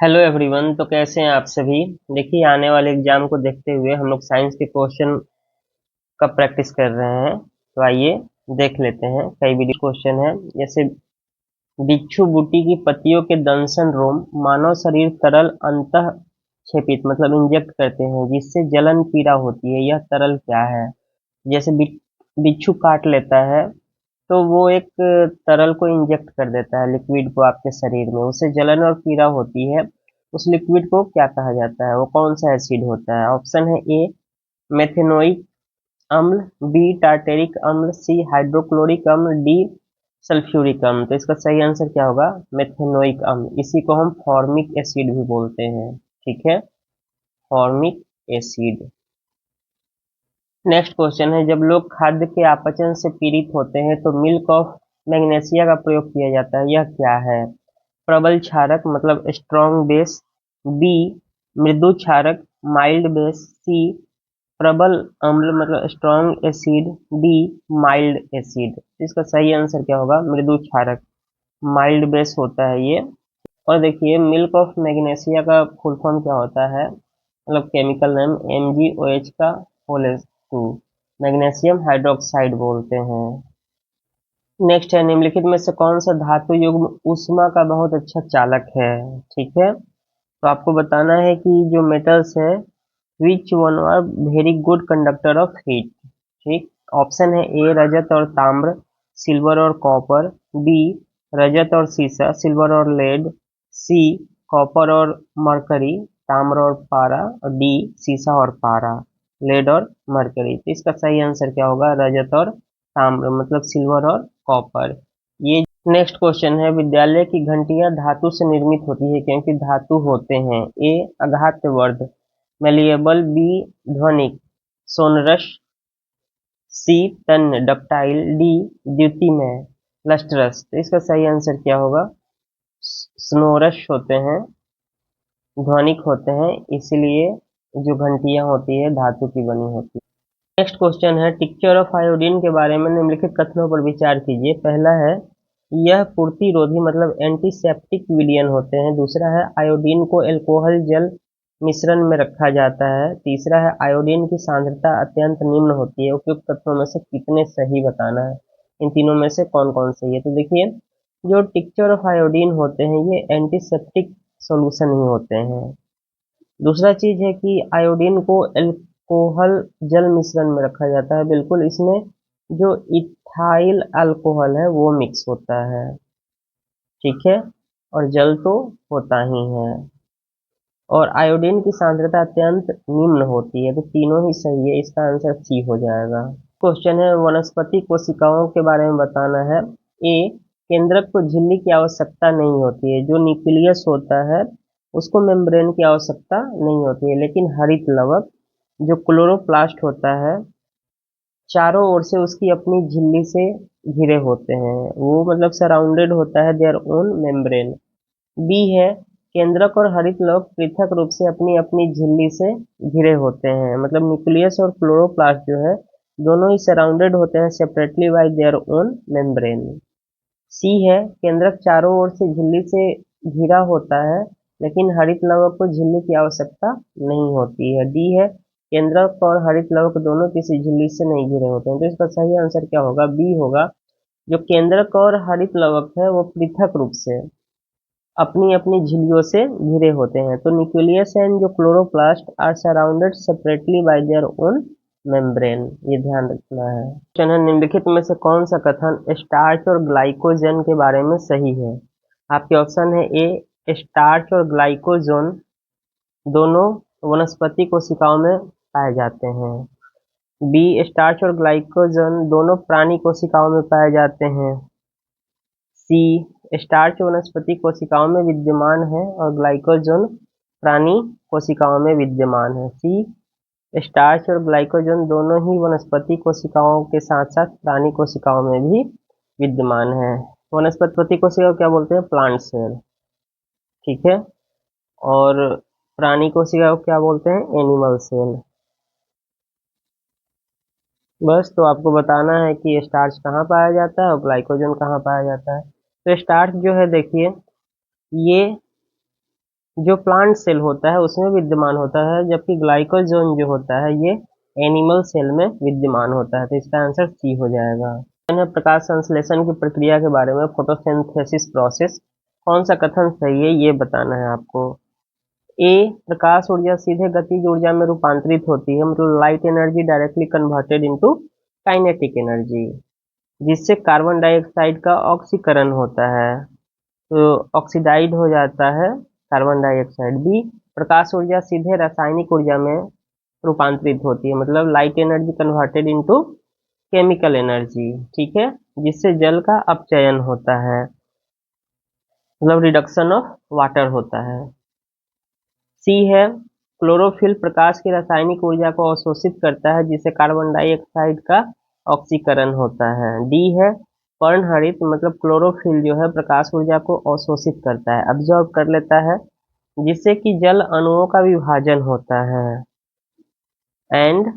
Hello everyone. तो कैसे हैं आप सभी। देखिए, आने वाले एग्जाम को देखते हुए हम लोग साइंस के क्वेश्चन का प्रैक्टिस कर रहे हैं। तो आइए देख लेते हैं। कई वीडियो क्वेश्चन है, जैसे बिच्छू बूटी की पत्तियों के दंशन रोम मानव शरीर तरल अंतः क्षेपित मतलब इंजेक्ट करते हैं जिससे जलन पीड़ा होती है, यह तरल क्या है। जैसे बिच्छू काट लेता है तो वो एक तरल को इंजेक्ट कर देता है, लिक्विड को आपके शरीर में, उससे जलन और पीड़ा होती है। उस लिक्विड को क्या कहा जाता है, वो कौन सा एसिड होता है। ऑप्शन है ए मेथेनोइक अम्ल, बी टार्टेरिक अम्ल, सी हाइड्रोक्लोरिक अम्ल, डी सल्फ्यूरिक अम्ल। तो इसका सही आंसर क्या होगा, मेथेनोइक अम्ल। इसी को हम फॉर्मिक एसिड भी बोलते हैं। ठीक है, फॉर्मिक एसिड। नेक्स्ट क्वेश्चन है, जब लोग खाद्य के अपचन से पीड़ित होते हैं तो मिल्क ऑफ मैग्नेशिया का प्रयोग किया जाता है, यह क्या है। प्रबल क्षारक मतलब स्ट्रॉन्ग बेस, बी मृदु क्षारक माइल्ड बेस, सी प्रबल अम्ल मतलब strong acid, D mild acid. इसका सही आंसर क्या होगा, मृदु क्षारक, माइल्ड बेस होता है ये। और देखिए, मिल्क ऑफ मैग्नेशिया का फुल फॉर्म क्या होता है, मतलब केमिकल नेम MgOH का होल 2, मैग्नीशियम हाइड्रोक्साइड बोलते हैं। नेक्स्ट है, निम्नलिखित में से कौन सा धातु युग्म ऊष्मा का बहुत अच्छा चालक है। ठीक है, तो आपको बताना है कि जो मेटल्स है which one are very good conductor of heat. ठीक, ऑप्शन है ए रजत और ताम्र, सिल्वर और कॉपर, बी रजत और सीसा, सिल्वर और लेड, सी कॉपर और मरकरी, ताम्र और पारा, और डी सीसा और पारा, लेड और मरकरी। तो इसका सही आंसर क्या होगा, रजत और ताम्र मतलब सिल्वर और कॉपर। ये नेक्स्ट क्वेश्चन है, विद्यालय की घंटियां धातु से निर्मित होती है क्योंकि धातु होते हैं ए अघातवर्ध, मेलिएबल, बी ध्वनिक, सोनरस, सी तन्य डक्टाइल, डी द्युतिमय लस्ट्रस। तो इसका सही आंसर क्या होगा, स्नोरस होते हैं, ध्वनिक होते हैं, इसलिए जो घंटियां होती है धातु की बनी होती है। नेक्स्ट क्वेश्चन है, टिक्चर ऑफ आयोडीन के बारे में निम्नलिखित कथनों पर विचार कीजिए। पहला है, यह पूर्तिरोधी मतलब एंटीसेप्टिक विलयन होते हैं। दूसरा है, आयोडीन को एल्कोहल जल मिश्रण में रखा जाता है। तीसरा है, आयोडीन की सांद्रता अत्यंत निम्न होती है। उपयुक्त तत्वों में से कितने सही बताना है, इन तीनों में से कौन कौन सही है। तो देखिए, जो टिक्चर ऑफ आयोडीन होते हैं ये एंटीसेप्टिक सॉल्यूशन ही होते हैं। दूसरा चीज है कि आयोडीन को अल्कोहल जल मिश्रण में रखा जाता है, बिल्कुल इसमें जो इथाइल अल्कोहल है वो मिक्स होता है। ठीक है, और जल तो होता ही है। और आयोडीन की सांद्रता अत्यंत निम्न होती है। तो तीनों ही सही है, इसका आंसर सी हो जाएगा। क्वेश्चन है, वनस्पति कोशिकाओं के बारे में बताना है। ए केंद्रक को झिल्ली की आवश्यकता नहीं होती है, जो न्यूक्लियस होता है उसको मेम्ब्रेन की आवश्यकता नहीं होती है, लेकिन हरित लवक जो क्लोरोप्लास्ट होता है चारों ओर से उसकी अपनी झिल्ली से घिरे होते हैं, वो मतलब सराउंडेड होता है देयर ओन मेम्ब्रेन। बी है, केंद्रक और हरित लवक पृथक रूप से अपनी अपनी झिल्ली से घिरे होते हैं, मतलब न्यूक्लियस और क्लोरोप्लास्ट जो है दोनों ही सराउंडेड होते हैं separately by their own membrane. सी है, केंद्रक चारों ओर से झिल्ली से घिरा होता है लेकिन हरित लवक को झिल्ली की आवश्यकता नहीं होती है। डी है, केंद्रक और हरित लवक दोनों किसी झिल्ली से नहीं घिरे होते हैं। तो इसका सही आंसर क्या होगा, बी होगा। जो केंद्रक और हरित लवक है वो पृथक रूप से अपनी अपनी झिल्लियों से घिरे होते हैं। तो न्यूक्लियस एंड जो chloroplast are surrounded separately by their own membrane, ये ध्यान रखना है। क्वेश्चन है, निम्नलिखित में से कौन सा कथन स्टार्च और ग्लाइकोजन के बारे में सही है। आपके ऑप्शन है ए स्टार्च और ग्लाइकोजन दोनों वनस्पति कोशिकाओं में पाए जाते हैं, बी स्टार्च और ग्लाइकोजन दोनों प्राणी कोशिकाओं में पाए जाते हैं, सी स्टार्च वनस्पति कोशिकाओं में विद्यमान है और ग्लाइकोजन प्राणी कोशिकाओं में विद्यमान है। सी स्टार्च और ग्लाइकोजन दोनों ही वनस्पति कोशिकाओं के साथ साथ प्राणी कोशिकाओं में भी विद्यमान है। वनस्पति कोशिका को क्या बोलते हैं, प्लांट सेल। ठीक है, और प्राणी कोशिका को क्या बोलते हैं, एनिमल सेल। बस, तो आपको बताना है कि स्टार्च कहाँ पाया जाता है और ग्लाइकोजन कहाँ पाया जाता है। तो स्टार्च जो है देखिए, ये जो प्लांट सेल होता है उसमें विद्यमान होता है, जबकि ग्लाइकोजन जो होता है ये एनिमल सेल में विद्यमान होता है। तो इसका आंसर सी हो जाएगा। प्रकाश संश्लेषण की प्रक्रिया के बारे में, फोटोसिंथेसिस प्रोसेस, कौन सा कथन सही है ये बताना है आपको। ए, प्रकाश ऊर्जा सीधे गतिज ऊर्जा में रूपांतरित होती है, मतलब light energy directly converted into kinetic energy, जिससे कार्बन डाइऑक्साइड का ऑक्सीकरण होता है, तो ऑक्सीडाइड हो जाता है कार्बन डाइऑक्साइड। बी, प्रकाश ऊर्जा सीधे रासायनिक ऊर्जा में रूपांतरित होती है, मतलब light energy converted into chemical energy, ठीक है, जिससे जल का अपचयन होता है, मतलब रिडक्शन ऑफ वाटर होता है। सी है, क्लोरोफिल प्रकाश की रासायनिक ऊर्जा को अवशोषित करता है, जिससे कार्बन डाइऑक्साइड का ऑक्सीकरण होता है। डी है, पर्णहरित मतलब क्लोरोफिल जो है प्रकाश ऊर्जा को अवशोषित करता है, अब्जॉर्ब कर लेता है, जिससे कि जल अणुओं का विभाजन होता है एंड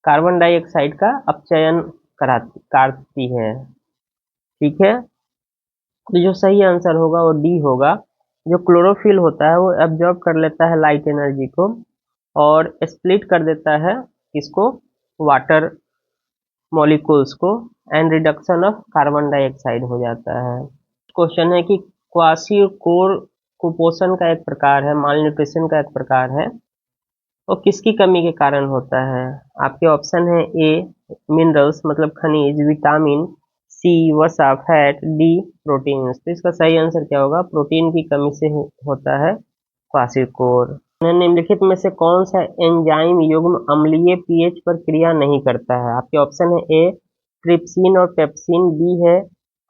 कार्बन डाइऑक्साइड का अपचयन करती है, ठीक है। तो जो सही आंसर होगा वो डी होगा। जो क्लोरोफिल होता है वो एब्जॉर्ब कर लेता है लाइट एनर्जी को और स्प्लिट कर देता है इसको, वाटर मॉलिक्यूल्स को, and reduction of carbon dioxide हो जाता है। क्वेश्चन है कि क्वासियोकोर कुपोषण का एक प्रकार है, माल न्यूट्रिशन का एक प्रकार है, वो किसकी कमी के कारण होता है। आपके ऑप्शन है ए, मिनरल्स मतलब खनिज, विटामिन, सी, वसा, फैट, डी, प्रोटीन। तो इसका सही आंसर क्या होगा, प्रोटीन की कमी से होता है क्वासियोकोर। निम्नलिखित में से कौन सा एंजाइम युग्म अम्लीय पीएच पर क्रिया नहीं करता है। आपके ऑप्शन है ए, ट्रिप्सिन और पेप्सिन, बी है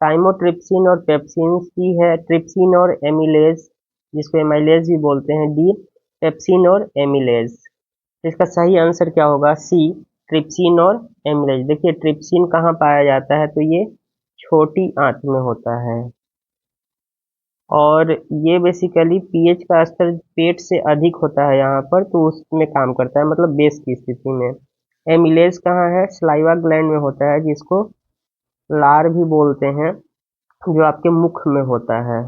काइमोट्रिप्सिन और पेप्सिन, सी है ट्रिप्सिन और एमिलेज जिसको एमाइलेज भी बोलते हैं, डी पेप्सिन और एमिलेज। इसका सही आंसर क्या होगा, सी, ट्रिप्सिन और एमिलेज। देखिए ट्रिप्सिन कहाँ पाया जाता है, तो ये छोटी आंत में होता है और ये बेसिकली पीएच का स्तर पेट से अधिक होता है यहाँ पर, तो उसमें काम करता है, मतलब बेस की स्थिति में। एमिलेज कहाँ है, सलाइवा ग्लैंड में होता है, जिसको लार भी बोलते हैं, जो आपके मुख में होता है,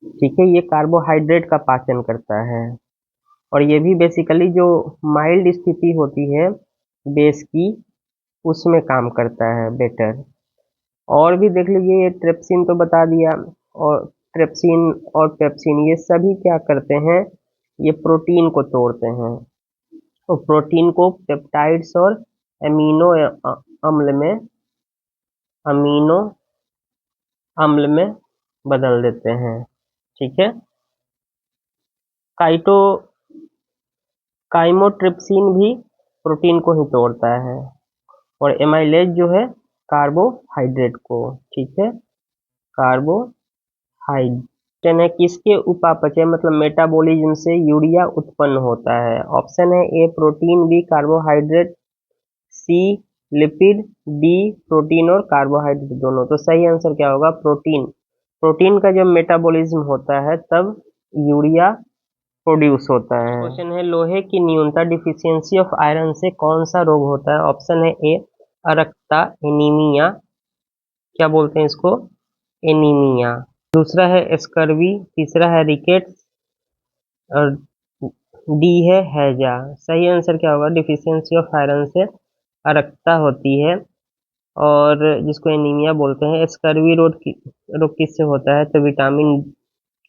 ठीक है। ये कार्बोहाइड्रेट का पाचन करता है और ये भी बेसिकली जो माइल्ड स्थिति होती है बेस की उसमें काम करता है बेटर। और भी देख लीजिए, ये ट्रिप्सिन तो बता दिया, और ट्रिप्सिन और पेप्सिन ये सभी क्या करते हैं, ये प्रोटीन को तोड़ते हैं और प्रोटीन को पेप्टाइड्स और अमीनो अम्ल में अमीनो अम्ल में बदल देते हैं, ठीक है। काइटो काइमोट्रिप्सिन भी प्रोटीन को ही तोड़ता है और एमाइलेज जो है कार्बोहाइड्रेट को, ठीक है, कार्बोहाइड्रेट है। किसके उपापचय मतलब मेटाबॉलिज्म से यूरिया उत्पन्न होता है। ऑप्शन है ए, प्रोटीन, बी, कार्बोहाइड्रेट, सी, लिपिड, डी, प्रोटीन और कार्बोहाइड्रेट दोनों। तो सही आंसर क्या होगा, प्रोटीन। प्रोटीन का जब मेटाबॉलिज्म होता है तब यूरिया प्रोड्यूस होता है। क्वेश्चन है, लोहे की न्यूनता डिफिशियंसी ऑफ आयरन से कौन सा रोग होता है। ऑप्शन है ए, अरक्ता, एनीमिया, क्या बोलते हैं इसको, एनीमिया। दूसरा है स्कर्वी, तीसरा है रिकेट्स और डी है हैजा। सही आंसर क्या होगा, डिफिशियंसी ऑफ आयरन से अरक्ता होती है और जिसको एनीमिया बोलते हैं। स्कर्वी रोग किससे होता है, तो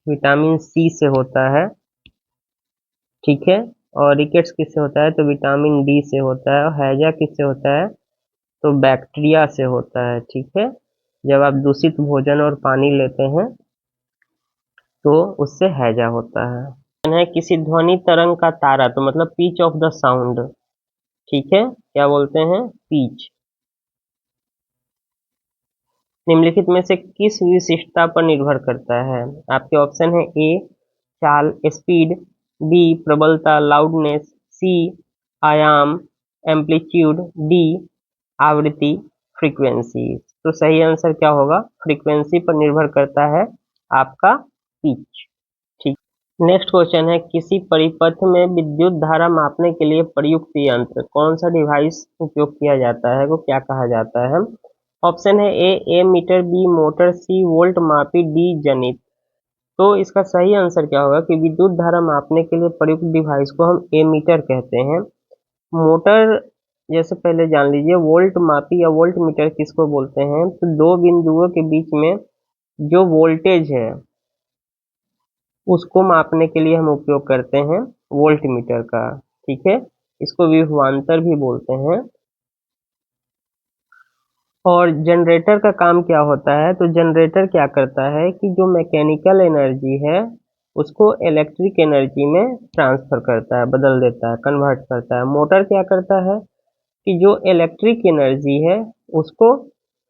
विटामिन सी से होता है, ठीक है। और रिकेट्स किससे होता है, तो विटामिन डी से होता है। और हैजा किससे होता है, तो बैक्टीरिया से होता है, ठीक है। जब आप दूषित भोजन और पानी लेते हैं तो उससे हैजा होता है। किसी ध्वनि तरंग का तारा, तो मतलब पिच ऑफ द साउंड, ठीक है, क्या बोलते हैं, पिच। निम्नलिखित में से किस विशिष्टता पर निर्भर करता है। आपके ऑप्शन है ए, चाल, स्पीड, बी, प्रबलता, लाउडनेस, सी, आयाम, एम्पलीट्यूड, डी, आवृत्ति, फ्रीक्वेंसी। तो सही आंसर क्या होगा, फ्रीक्वेंसी पर निर्भर करता है आपका पिच, ठीक। नेक्स्ट क्वेश्चन है, किसी परिपथ में विद्युत धारा मापने के लिए प्रयुक्त यंत्र, कौन सा डिवाइस उपयोग किया जाता है, वो क्या कहा जाता है। ऑप्शन है ए, मीटर, बी, मोटर, सी, वोल्ट मापी, डी, जनित। तो इसका सही आंसर क्या होगा कि विद्युत धारा मापने के लिए प्रयुक्त डिवाइस को हम एमीटर कहते हैं। मोटर जैसे पहले जान लीजिए, वोल्ट मापी या वोल्ट मीटर किसको बोलते हैं, तो दो बिंदुओं के बीच में जो वोल्टेज है उसको मापने के लिए हम उपयोग करते हैं वोल्ट मीटर का। ठीक है, इसको विभवांतर भी बोलते हैं। और जनरेटर का काम क्या होता है, तो जनरेटर क्या करता है कि जो मैकेनिकल एनर्जी है उसको इलेक्ट्रिक एनर्जी में ट्रांसफर करता है, बदल देता है, कन्वर्ट करता है। मोटर क्या करता है कि जो इलेक्ट्रिक एनर्जी है उसको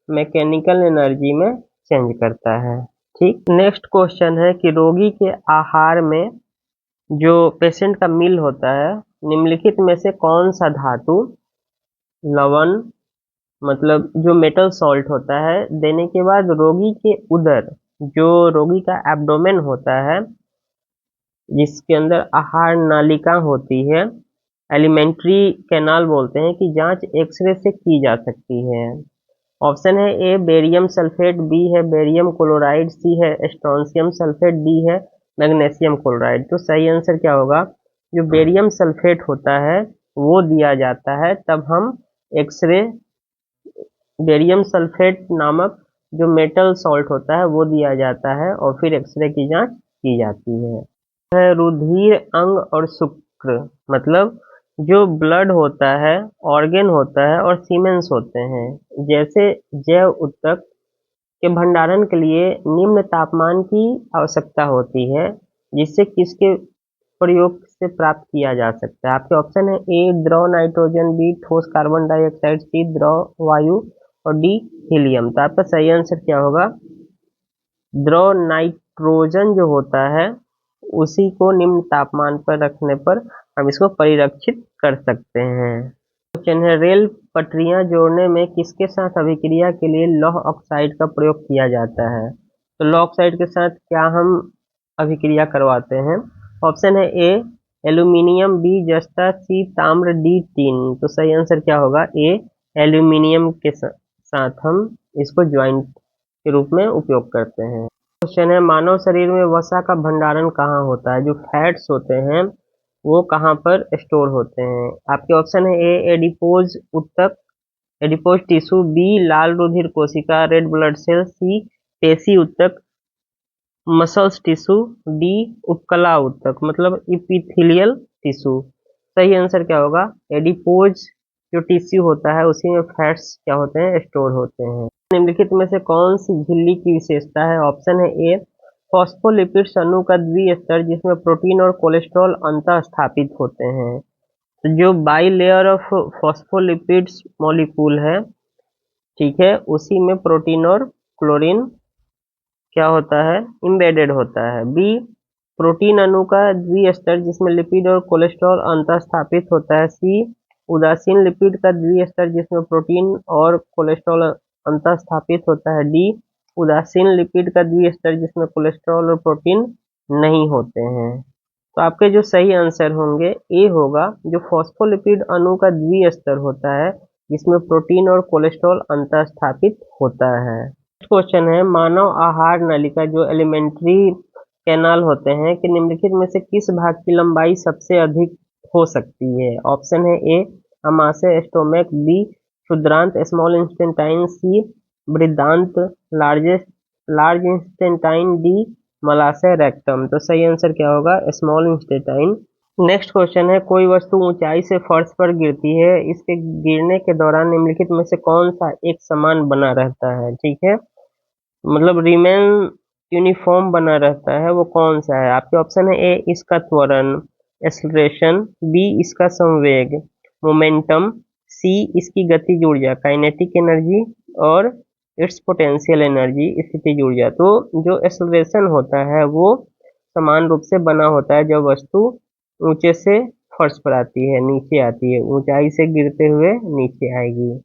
मैकेनिकल एनर्जी में चेंज करता है। ठीक, नेक्स्ट क्वेश्चन है कि रोगी के आहार में जो पेशेंट का मील होता है, निम्नलिखित में से कौन सा धातु लवण मतलब जो मेटल सॉल्ट होता है देने के बाद रोगी के उदर, जो रोगी का एब्डोमेन होता है जिसके अंदर आहार नालिका होती है, एलिमेंट्री कैनाल बोलते हैं, कि जांच एक्सरे से की जा सकती है। ऑप्शन है ए बेरियम सल्फेट, बी है बेरियम क्लोराइड, सी है स्ट्रोंशियम सल्फेट, डी है मैग्नीशियम क्लोराइड। तो सही आंसर क्या होगा, जो बेरियम सल्फेट होता है वो दिया जाता है तब हम एक्सरे, बेरियम सल्फेट नामक जो मेटल सॉल्ट होता है वो दिया जाता है और फिर एक्सरे की जांच की जाती है। रुधिर अंग और शुक्र मतलब जो ब्लड होता है, ऑर्गेन होता है और सीमेंस होते हैं, जैसे जैव ऊतक के भंडारण के लिए निम्न तापमान की आवश्यकता होती है, जिससे किसके प्रयोग से प्राप्त किया जा सकता है। आपके ऑप्शन है ए द्रव नाइट्रोजन, बी ठोस कार्बन डाइऑक्साइड, सी द्रव वायु और डी हीलियम। तो आपका सही आंसर क्या होगा, द्रव नाइट्रोजन जो होता है उसी को निम्न तापमान पर रखने पर हम इसको परिरक्षित कर सकते हैं। क्वेश्चन है रेल पटरियां जोड़ने में किसके साथ अभिक्रिया के लिए लौह ऑक्साइड का प्रयोग किया जाता है। तो लौह ऑक्साइड के साथ क्या हम अभिक्रिया करवाते हैं। ऑप्शन है ए एल्यूमिनियम, बी जस्ता, सी ताम्र, डी टीन। तो सही आंसर क्या होगा, ए एल्यूमिनियम के साथ हम इसको ज्वाइंट के रूप में उपयोग करते हैं। क्वेश्चन है मानव शरीर में वसा का भंडारण कहाँ होता है, जो फैट्स होते हैं वो कहाँ पर स्टोर होते हैं। आपके ऑप्शन है ए एडिपोज ऊतक, एडिपोज टिश्यू, बी लाल रुधिर कोशिका रेड ब्लड सेल, सी पेशी ऊतक मसल्स टिश्यू, डी उपकला ऊतक मतलब इपिथेलियल टिश्यू। सही आंसर क्या होगा, एडिपोज जो टिश्यू होता है उसी में फैट्स क्या होते हैं, स्टोर होते हैं। निम्नलिखित में से कौन सी झिल्ली की विशेषता है। ऑप्शन है ए फॉस्फोलिपिड्स अणु का द्विस्तर जिसमें प्रोटीन और कोलेस्ट्रॉल अंतः स्थापित होते हैं। तो जो by layer of phospholipids molecule है, ठीक है, उसी में प्रोटीन और क्लोरीन क्या होता है, इम्बेडेड होता है। बी प्रोटीन अणु का द्विस्तर जिसमें लिपिड और कोलेस्ट्रॉल अंतः स्थापित होता है। सी उदासीन लिपिड का द्विस्तर जिसमें प्रोटीन और कोलेस्ट्रॉल अंतः स्थापित होता है। डी उदासीन लिपिड का द्विस्तर जिसमें कोलेस्ट्रॉल और प्रोटीन नहीं होते हैं। तो आपके जो सही आंसर होंगे ए होगा, जो फॉस्फोलिपिड अणु का द्विस्तर होता है जिसमें प्रोटीन और कोलेस्ट्रॉल अंतः स्थापित होता है। क्वेश्चन है मानव आहार नलिका जो एलिमेंट्री कैनाल होते हैं कि निम्नलिखित में से किस भाग की लंबाई सबसे अधिक हो सकती है। ऑप्शन है ए आमाशय स्टोमक, बी क्षुद्रांत स्मॉल इंस्टेंटाइन, सी बृहदांत लार्ज इंस्टेंटाइन, डी मलाशय रेक्टम। तो सही आंसर क्या होगा, स्मॉल इंस्टेंटाइन। नेक्स्ट क्वेश्चन है कोई वस्तु ऊंचाई से फर्श पर गिरती है, इसके गिरने के दौरान निम्नलिखित में से कौन सा एक समान बना रहता है। ठीक है, मतलब रिमेन यूनिफॉर्म बना रहता है, वो कौन सा है। आपके ऑप्शन है ए इसका त्वरण एक्सेलरेशन, बी इसका संवेग मोमेंटम, सी इसकी गतिज ऊर्जा काइनेटिक एनर्जी और इट्स पोटेंशियल एनर्जी स्थितिज ऊर्जा। तो जो एक्सेलरेशन होता है वो समान रूप से बना होता है जब वस्तु ऊंचे से फर्श पर आती है, नीचे आती है, ऊंचाई से गिरते हुए नीचे आएगी।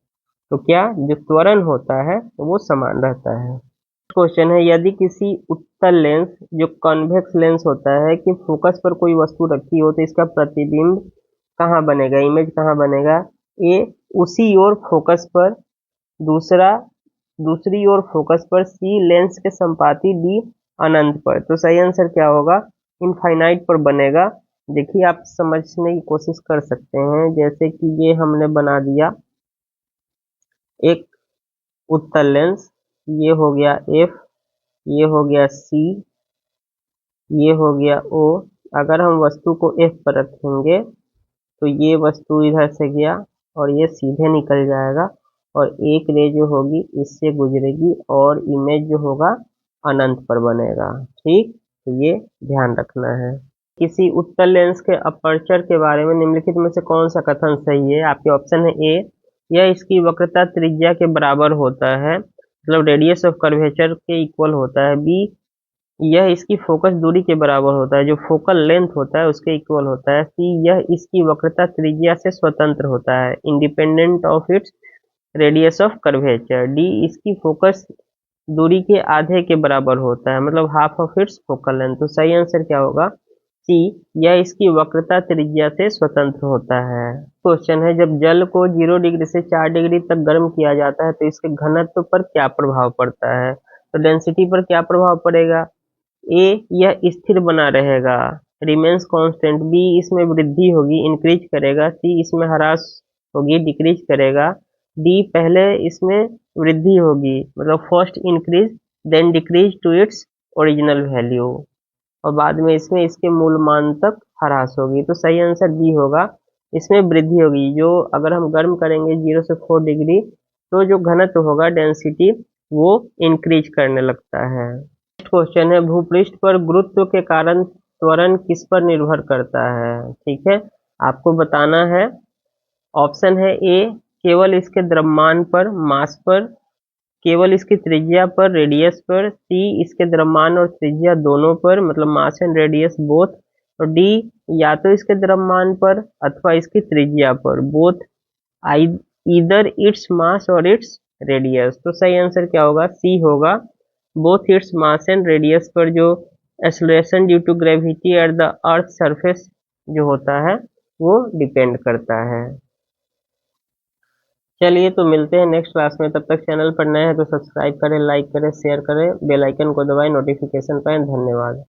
तो क्या जो त्वरण होता है वो समान रहता है। क्वेश्चन है यदि किसी उत्तल लेंस जो कॉन्वेक्स लेंस होता है कि फोकस पर कोई वस्तु रखी हो तो इसका प्रतिबिंब कहाँ बनेगा, इमेज कहाँ बनेगा। ए उसी ओर फोकस पर, दूसरा दूसरी ओर फोकस पर, सी लेंस के संपाती, डी अनंत पर। तो सही आंसर क्या होगा? इनफाइनाइट पर बनेगा। देखिए आप समझने की कोशिश कर सकते हैं, जैसे कि ये हमने बना दिया एक उत्तल लेंस, ये हो गया एफ, ये हो गया सी, ये हो गया ओ। अगर हम वस्तु को एफ पर रखेंगे तो ये वस्तु इधर से गया और ये सीधे निकल जाएगा और एक रे जो होगी इससे गुजरेगी और इमेज जो होगा अनंत पर बनेगा। ठीक, तो ये ध्यान रखना है। किसी उत्तल लेंस के अपर्चर के बारे में निम्नलिखित में से कौन सा कथन सही है? आपके ऑप्शन है ए, यह इसकी वक्रता त्रिज्या के बराबर होता है, मतलब रेडियस ऑफ कर्वेचर के इक्वल होता है। बी, यह इसकी फोकस दूरी के बराबर होता है, जो फोकल लेंथ होता है उसके इक्वल होता है। सी, यह इसकी वक्रता त्रिज्या से स्वतंत्र होता है, independent of its radius of curvature. D, इसकी फोकस दूरी के आधे के बराबर होता है, मतलब half of its focal length. तो सही आंसर क्या होगा? सी, यह इसकी वक्रता त्रिज्या से स्वतंत्र होता है। क्वेश्चन है, जब जल को 0 डिग्री से 4 डिग्री तक गर्म किया जाता है तो इसके घनत्व पर क्या प्रभाव पड़ता है? तो डेंसिटी पर क्या प्रभाव पड़ेगा? ए, यह स्थिर बना रहेगा, रिमेन्स कांस्टेंट। बी, इसमें वृद्धि होगी, इंक्रीज करेगा। सी, इसमें ह्रास होगी, डिक्रीज करेगा। डी, पहले इसमें वृद्धि होगी, मतलब first increase then decrease to its original value, और बाद में इसमें इसके मूल मान तक ह्रास होगी। तो सही आंसर बी होगा, इसमें वृद्धि होगी। जो अगर हम गर्म करेंगे 0 से 4 डिग्री तो जो घनत्व होगा डेंसिटी वो इंक्रीज करने लगता है। नेक्स्ट क्वेश्चन है, भूपृष्ठ पर गुरुत्व के कारण त्वरण किस पर निर्भर करता है? ठीक है, आपको बताना है। ऑप्शन है ए, केवल इसके द्रव्यमान पर, मास पर। केवल इसकी त्रिज्या पर, रेडियस पर। सी, इसके द्रव्यमान और त्रिज्या दोनों पर, मतलब मास एंड रेडियस बोथ। और डी, या तो इसके द्रव्यमान पर अथवा इसकी त्रिज्या पर, बोथ ईदर इट्स मास और इट्स रेडियस। तो सही आंसर क्या होगा? सी होगा, both its mass and radius पर जो acceleration due to gravity at the earth surface जो होता है वो डिपेंड करता है। चलिए तो मिलते हैं नेक्स्ट क्लास में, तब तक चैनल पर नए हैं तो सब्सक्राइब करें, लाइक करें, शेयर करें, बेल आइकन को दबाएं, नोटिफिकेशन पाएं। धन्यवाद।